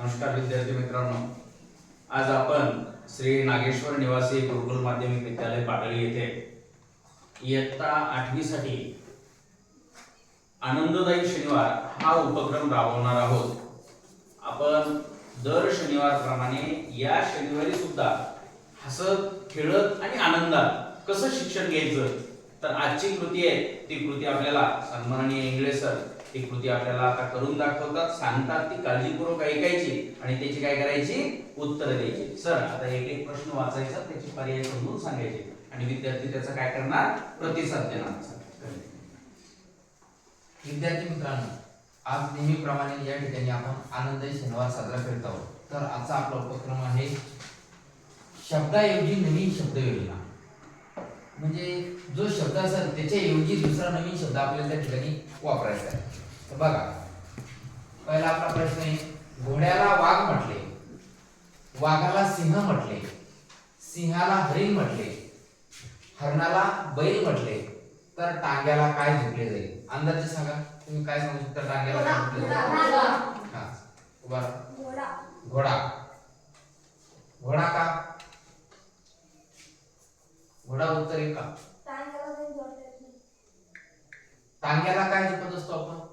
नमस्कार विद्यार्थी मित्रांनो, आज आपण श्री नागेश्वर निवासी गुरुकुल माध्यमिक विद्यालय पाटली येथे इयत्ता 8वी साठी आनंददायी शनिवार हा उपक्रम राबवणार आहोत। आपण दर शनिवारप्रमाणे या शनिवारी सुद्धा हसत खेळत आणि आनंदात कसं शिक्षण घ्यायचं, तर आजची कृती आहे ती कृती आपल्याला सन्माननीय इंगळे सर ती कृती आपल्याला आता करून दाखवतात, सांगतात, ती काळजीपूर्वक ऐकायची आणि त्याची काय करायची, उत्तर द्यायची। सर आता एक एक प्रश्न वाचायचा, त्याची पर्याय समजून सांगायचे आणि विद्यार्थी त्याचा काय करणार, प्रतिसाद देणार। विद्यार्थी मित्रांनो, आज नेहमीप्रमाणे या ठिकाणी आपण आनंददायी शनिवार साजरा करत आहोत। तर आजचा आपला उपक्रम आहे शब्दाऐवजी नवीन शब्द योजना। म्हणजे जो शब्द असेल त्याच्याऐवजी दुसरा नवीन शब्द आपल्याला त्या ठिकाणी वापरायचा आहे। तर बघा, पहिला आपला प्रश्न आहे, घोड्याला वाघ म्हटले, वाघाला सिंह म्हटले, सिंहाला हरिण म्हटले, हरणाला बैल म्हटले, तर टांग्याला काय झुकले जाईल? अंदाजे सांगा, तुम्ही काय सांगू शकता? टांग्याला काय झुकले जाईल? हा, उभा राहा। घोडा। घोडा का? घोडा उत्तर आहे का? टांग्याला काय झुकत असतो आपण?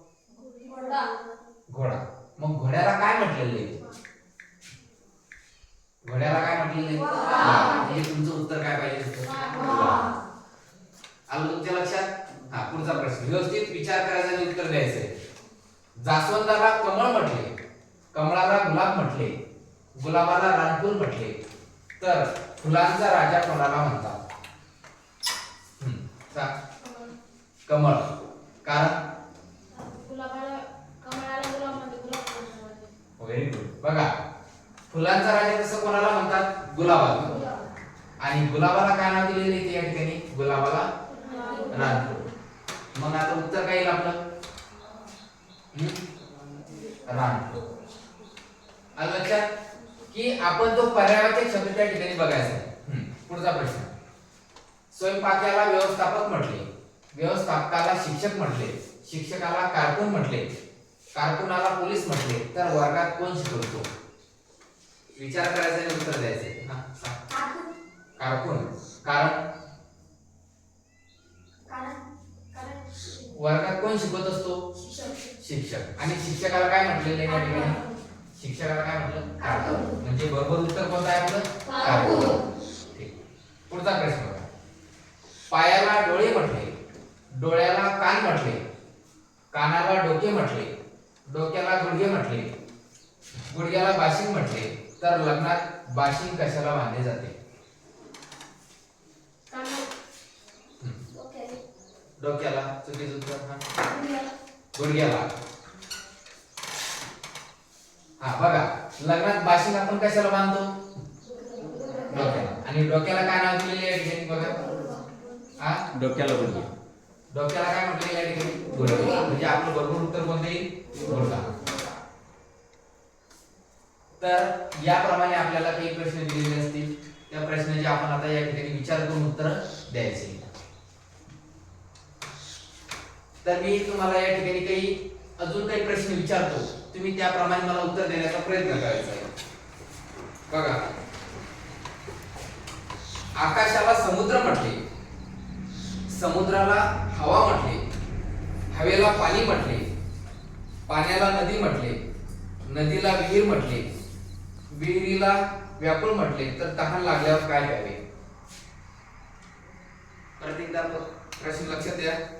घोडा। मग घोड्याला काय म्हटलेलं आहे? घोड्याला काय म्हटलेलं आहे? हे तुमचं उत्तर काय पाहिजे? आलं तुमच्या लक्षात? हा, पुढचा प्रश्न व्यवस्थित विचार करायचा आणि उत्तर द्यायचं आहे। जास्वंदाला कमळ म्हटले, कमळाला गुलाब म्हटले, गुलाबाला रानफूल म्हटले, तर फुलांचा राजा कोणाला म्हणतात? कमळ। कारण? Very good. बघा, फुलांचा राजा कसं कोणाला म्हणतात? गुलाबाला। आणि गुलाबाला काय नाव दिलेलं आहे या ठिकाणी? गुलाबाला रानफूल। मग आता उत्तर काय येईल आपलं? रानफूल। आलं लक्षात की आपण तो पर्यायवाचक शब्द त्या ठिकाणी बघायचा आहे। पुढचा प्रश्न, स्वयंपाकाला व्यवस्थापक म्हटले, व्यवस्थापकाला शिक्षक म्हटले, शिक्षकाला कारकून म्हटले, कारकूनाला पोलीस म्हटले, तर वर्गात कोण शिकवतो? विचार करायचा आणि उत्तर द्यायचे। कारकून। कारण? वर्गात कोण शिकवत असतो? शिक्षक। आणि शिक्षकाला काय म्हटलेलं आहे या ठिकाणी? शिक्षकाला काय म्हटलं? कारकून। म्हणजे बरोबर उत्तर कोणतं आहे आपलं? कारकून। ठीक। पुढचा प्रश्न बघा, पायाला डोळे म्हटले, डोळ्याला कान म्हटले, कानाला डोके म्हटले, डोक्याला गुडघे म्हटले, गुडघ्याला बाशिंग म्हटले, तर लग्नात बाशिंग कशाला बांधले जाते? डोक्याला। चुकीचं उत्तर गुडघ्याला। हा बघा, लग्नात बाशिंग आपण कशाला बांधतो? डोक्याला। आणि डोक्याला काय नाव दिलेले आहे बघा? हा, डोक्याला गुडघे। डोक्याला काय म्हटलेलं आहे ठिकाणी? गुडघे। म्हणजे आपलं बरोबर उत्तर कोणतं येईल? गुडघा। तर याप्रमाणे आपल्याला काही प्रश्न दिलेले असतील, त्या प्रश्नाचे आपण आता या ठिकाणी विचार करून उत्तर द्यायचे। तर मी तुम्हाला या ठिकाणी काही अजून काही प्रश्न विचारतो, तुम्ही त्याप्रमाणे मला उत्तर देण्याचा प्रयत्न करायचा आहे। बघा, आकाशाला समुद्र म्हटले, समुद्राला हवा म्हटले, हवेला पाणी म्हटले, पाण्याला नदी म्हटले, नदीला विहीर म्हटले, विहिरीला व्यापूळ म्हटले, तर तहान लागल्यावर काय प्यावे? परत एकदा प्रश्न लक्षात द्या।